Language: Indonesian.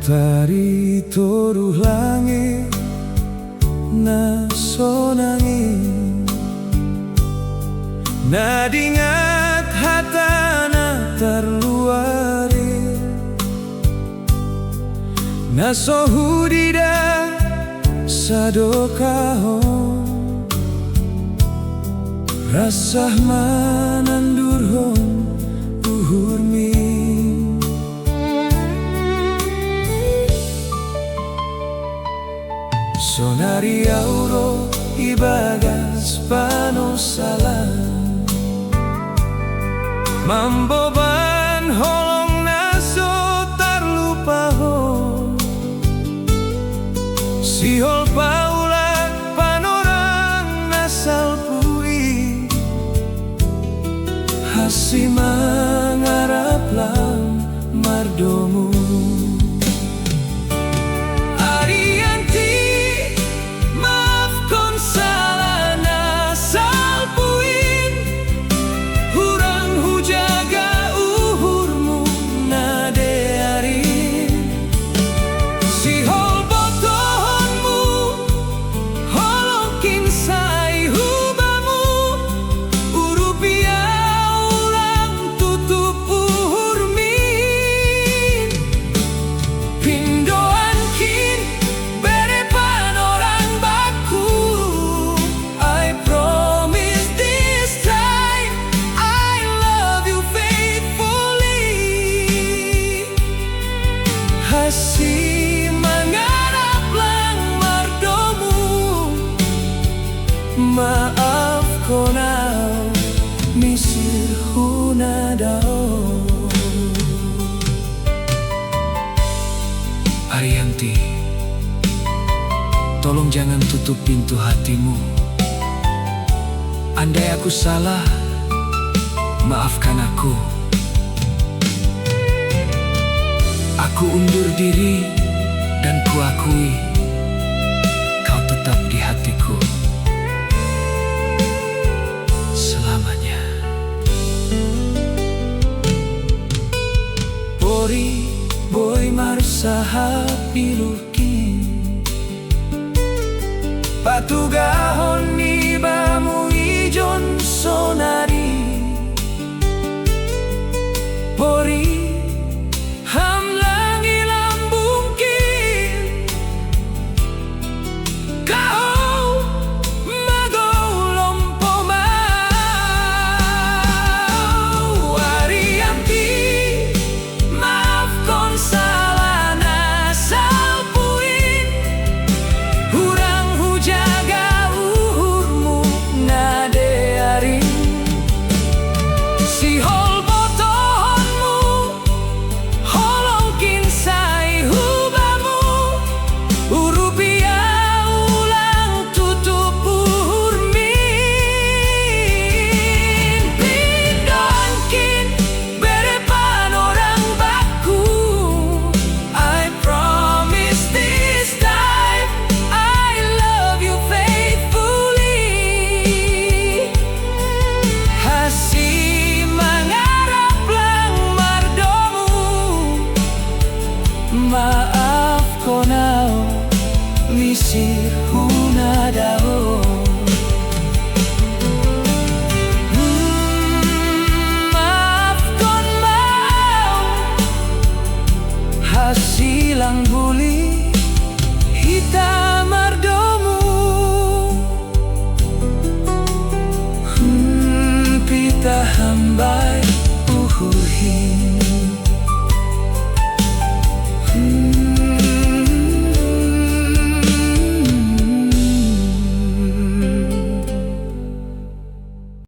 Tari toruh langit na sonangin na dingat hatana terluari na sohudida sadokahon rasah manandurhon uhurmi sonari auro ibagas panosalan mamboban holong naso tarlupaho sihol paulat panorang nasal pui hasi mangarap lang mardomu hasi mangarap lang mardomu maaf konau misir hunadao. Ariyanti, tolong jangan tutup pintu hatimu. Andai aku salah, maafkan aku. Aku undur diri dan kuakui kau tetap di hatiku selamanya. Pori boy marsahap ilukin patugahon ni bamu ijon sonari pori maaf konau misir hunadao. Maaf kon mau hasilang buli hitam mardomu pita hambai